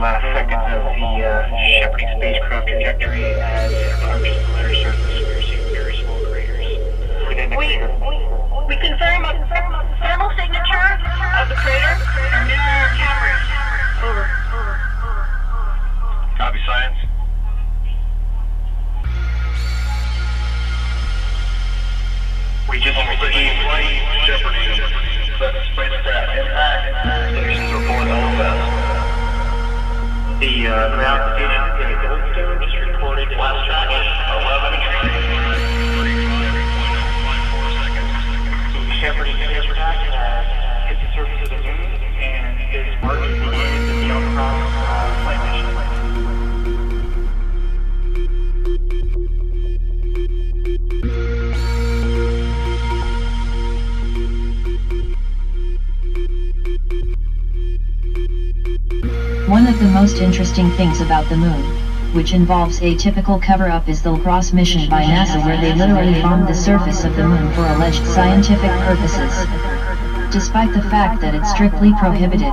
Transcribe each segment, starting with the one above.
last seconds of the shepherding spacecraft trajectory as it approaches the lunar surface, we are seeing very small craters within the crater. We confirm a thermal signature of the crater and mirror cameras. Over. Copy, science. We just received flight shepherding spacecraft impact. Stations report LFS. The ground station at Goldstone just reported last track 11 The shepherding spacecraft has hit the surface of the moon and is marking the end of the Outcross flight mission. One of the most interesting things about the moon, which involves a typical cover-up, is the lacrosse mission by NASA, where they literally bombed the surface of the moon for alleged scientific purposes. Despite the fact that it's strictly prohibited,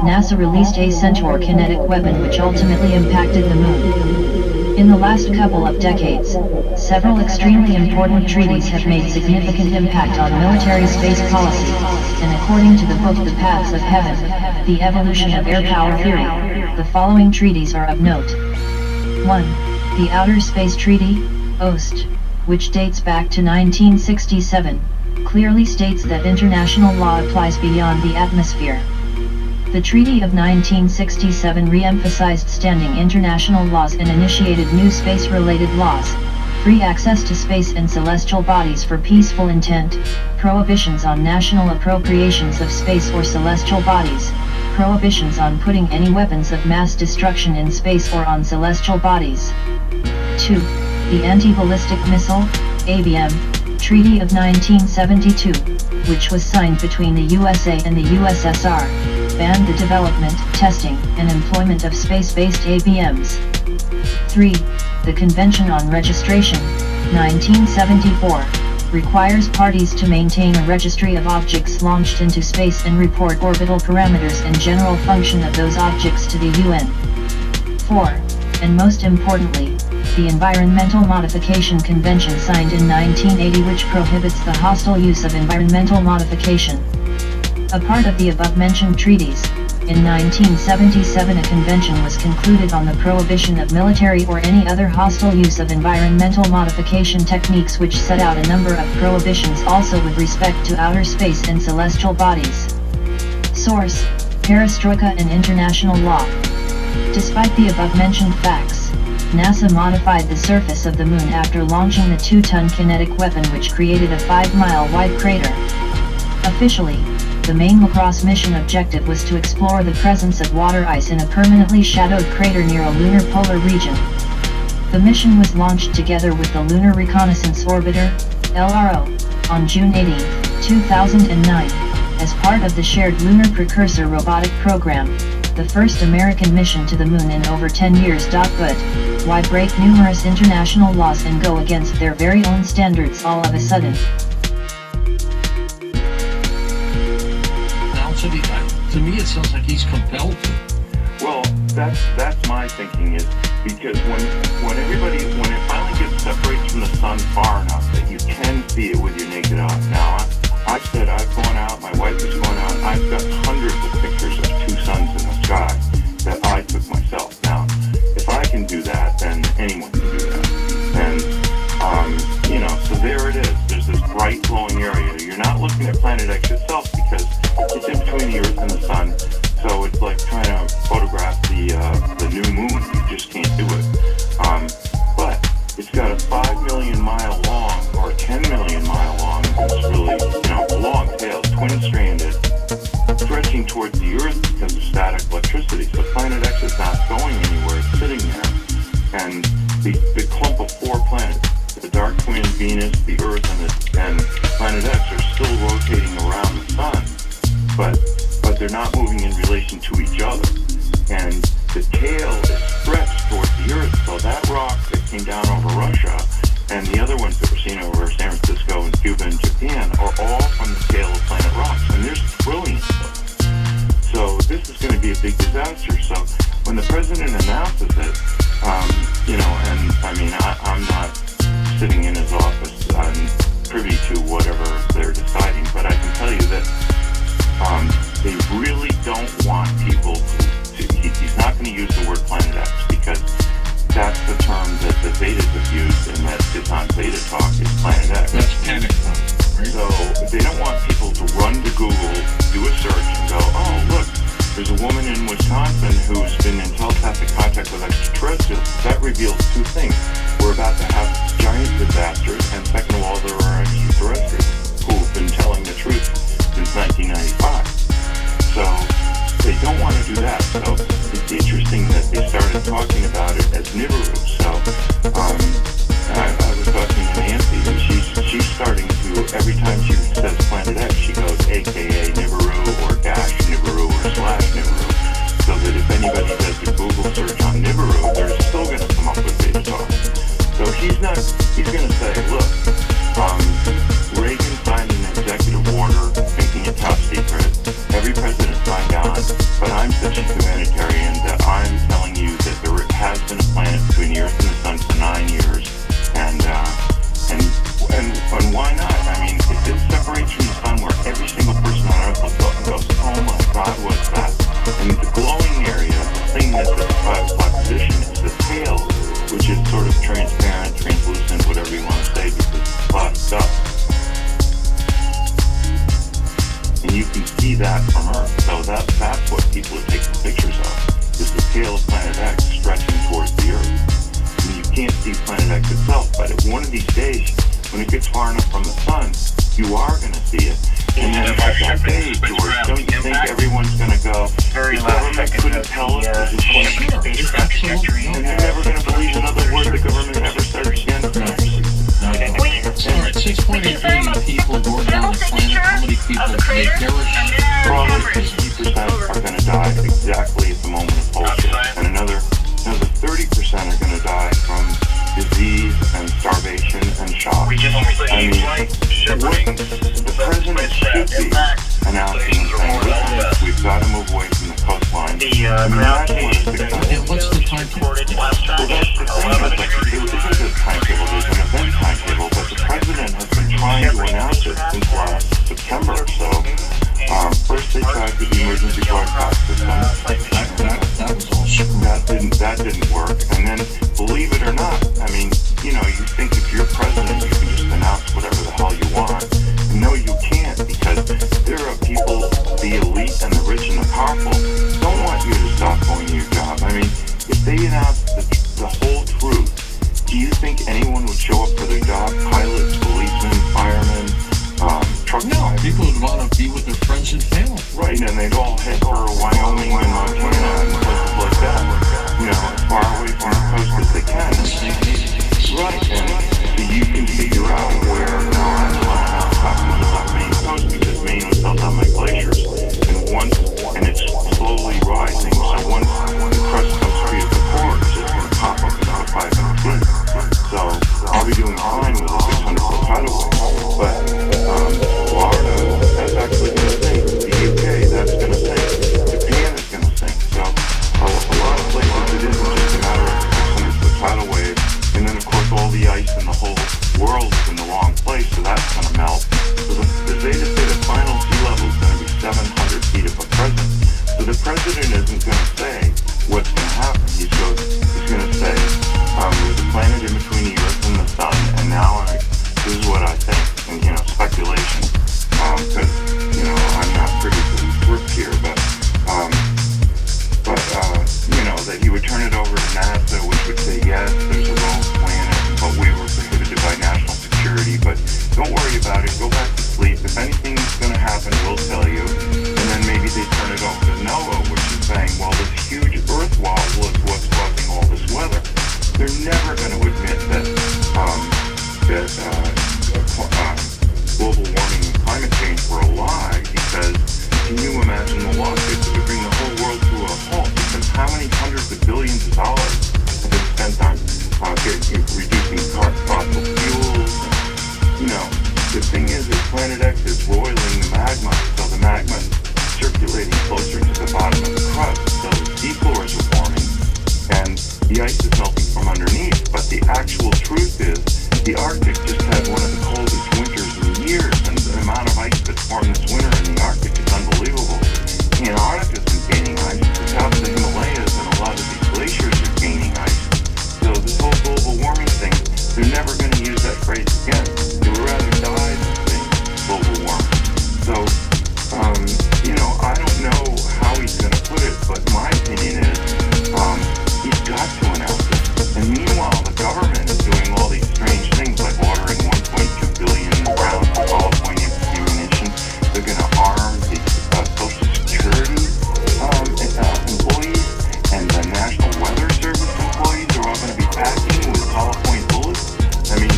NASA released a Centaur kinetic weapon which ultimately impacted the moon. In the last couple of decades, several extremely important treaties have made significant impact on military space policy, and according to the book The Paths of Heaven, The Evolution of Air Power Theory, the following treaties are of note. 1. The Outer Space Treaty, OST, which dates back to 1967, clearly states that international law applies beyond the atmosphere. The Treaty of 1967 re-emphasized standing international laws and initiated new space-related laws: free access to space and celestial bodies for peaceful intent, prohibitions on national appropriations of space or celestial bodies, prohibitions on putting any weapons of mass destruction in space or on celestial bodies. 2. The Anti-Ballistic Missile, ABM, Treaty of 1972, which was signed between the USA and the USSR, banned the development, testing, and employment of space-based ABMs. 3. The Convention on Registration, 1974, requires parties to maintain a registry of objects launched into space and report orbital parameters and general function of those objects to the UN. 4. And most importantly, the Environmental Modification Convention signed in 1980, which prohibits the hostile use of environmental modification. A part of the above-mentioned treaties, in 1977 a convention was concluded on the prohibition of military or any other hostile use of environmental modification techniques, which set out a number of prohibitions also with respect to outer space and celestial bodies. Source: Perestroika and International Law. Despite the above-mentioned facts, NASA modified the surface of the moon after launching the 2-ton kinetic weapon, which created a 5-mile wide crater. Officially, the main lacrosse mission objective was to explore the presence of water ice in a permanently shadowed crater near a lunar polar region. The mission was launched together with the Lunar Reconnaissance Orbiter, LRO, on June 18, 2009, as part of the Shared Lunar Precursor robotic program, the first American mission to the moon in over 10 years. But why break numerous international laws and go against their very own standards all of a sudden? To me, it sounds like he's compelled to. Well, that's my thinking, is because when it finally gets separated from the sun far enough that you can see it with your naked eye. Now, I've said I've gone out, my wife has gone out, I've got hundreds of pictures of 2 suns in the sky that I took myself. Now, if I can do that, then anyone can do that. And, so there it is. There's this bright glowing area. You're not looking at Planet X itself because it's in between the Earth and the Sun, so it's like trying to photograph the new moon. You just can't do it. But it's got a 5 million mile long or 10 million mile long. It's really, long tail, twin-stranded, stretching towards the Earth because of static electricity. So Planet X is not going anywhere. It's sitting there, and the clump of 4 planets, the dark twin Venus, the Earth, and Planet X, are still rotating around the Sun. But they're not moving in relation to each other. And the tail is stretched towards the Earth, so that rock that came down over Russia and the other ones that were seen over San Francisco and Cuba and Japan are all from the tail of planet rocks, and there's trillions of them. So see that from Earth. So that's what people are taking pictures of, is the tail of Planet X stretching towards the Earth. And you can't see Planet X itself, but at one of these days, when it gets far enough from the sun, you are going to see it. And then at that day, George, don't you think everyone's going to go, the government couldn't tell us this is going to be Absolutely. and they're never going to believe another word the government ever says again? All right, 6.8 billion people going down the planet. How many people may perish? Probably 50% are going to die exactly at the moment of bullshit. And another 30% are going to die from disease and starvation and shock. I mean, the president should be announcing and saying, listen, we've got to move away from the coastline. I mean, that's what it's become. And what's the timetable? Well, that's the thing. It isn't a timetable. There's an event timetable, but the president has been trying to announce it since last September. So, first they tried with the emergency broadcast system. That was all screwed. That didn't work. And then, believe it or not, I mean, you think if you're president, you can just announce whatever the hell you want. No, you can't, because there are people, the elite and the rich and the powerful, don't want you to stop going to your job. I mean, if they announce the whole truth, do you think anyone would show up for their job? Pilots, policemen, firemen, truck drivers? People would want to be with their friends and family. Right, and they'd all head for Wyoming and Montana and places like that. As far away from the coast as they can. Right, and so you can figure out where, I'm talking about Maine coast, because Maine was held on by glaciers. And it's slowly rising, so once the crust comes free of the core, it's just going to pop up another 500 feet. So I'll be doing fine with a 600-foot tidal wave. But Florida, that's actually going to sink. The UK, that's going to sink. Japan is going to sink. So a lot of places it isn't just a matter of 600-foot tidal wave. And then, of course, all the ice in the whole world is in the wrong place, so that's going to melt. So the Zeta Theta final sea level is going to be 700 feet above present. So the president isn't going to say what's going to happen. He's going to say, there's a planet in between the Earth and the Sun, and now this is what I think, and speculation, because I'm not privy to the script here, but that he would turn it over to NASA, which would say, yes, there's a rogue planet, but we were prohibited by national security, but don't worry about it, go back to sleep. If anything's going to happen, we'll tell you. And then maybe they turn it over to NOAA, which is saying, well, this huge Earth wall was what's causing all this weather. They're never going to admit that global warming and climate change were a lie, because can you imagine the lawsuits that would bring the whole world to a halt? Because how many hundreds of billions of dollars have been spent on reducing fossil fuels? The thing is that Planet X is roiling the magma, so the magma is circulating closer to the bottom of the crust, so the seafloors are forming, and the ice is melting from underneath. But the actual truth is, the Arctic just had one of the coldest winters in years, and the amount of ice that's formed this winter in the Arctic is unbelievable. Antarctica is gaining ice, the top of the Himalayas and a lot of these glaciers are gaining ice. So this whole global warming thing, they're never going to use that phrase again. They would rather die than say global warming. So, I don't know how he's going to put it, but my opinion is he's got to announce it. And meanwhile, the government is doing all these strange things like ordering 1.2 billion rounds of ballpoint ammunition. They're going to arm the Social Security employees, and the National Weather Service employees are all going to be packing with ballpoint bullets. I mean,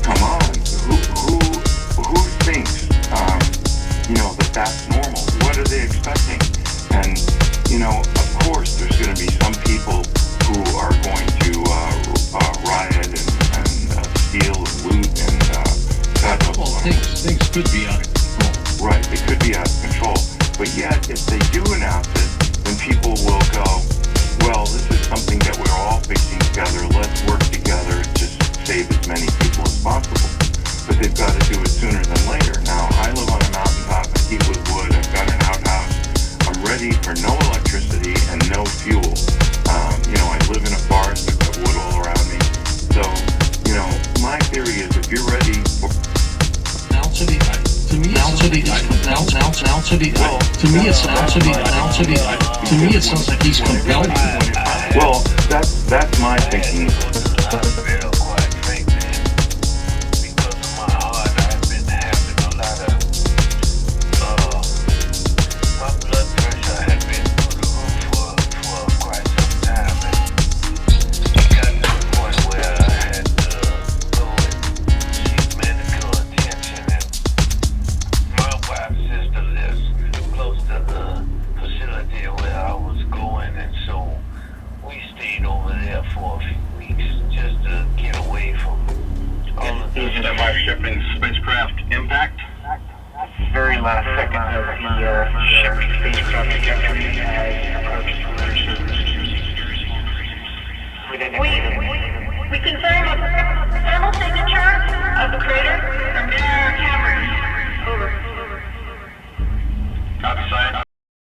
come on, who thinks that's normal? What are they expecting? And of course, there's going to be some people who are going to riot and steal and loot and things could be out of control. Right, they could be out of control. But yet, if they do announce it, then people will go, well, this is something that we're all facing together. Let's work together to save as many people as possible. But they've got to do it sooner than later. Now, I live on a mountaintop, I heat with wood, I've got an outhouse. I'm ready for no electricity and no fuel. I live in a forest, I've got wood all around me. So, my theory is if you're ready for... Now, to to me, it sounds like he's compelled. Well, that's my thinking. Quite frankly, because of my heart, I've been having a lot of, my blood pressure had been through the roof for quite some time, and it got to the point where I had to go and seek medical attention, and my wife's sister lives close to the facility where I was going, and so we stayed over there for a few weeks just to get away from all of this. Shipping spacecraft impact? Very last second of the shipping spacecraft trajectory as it approaches the lunar surface. We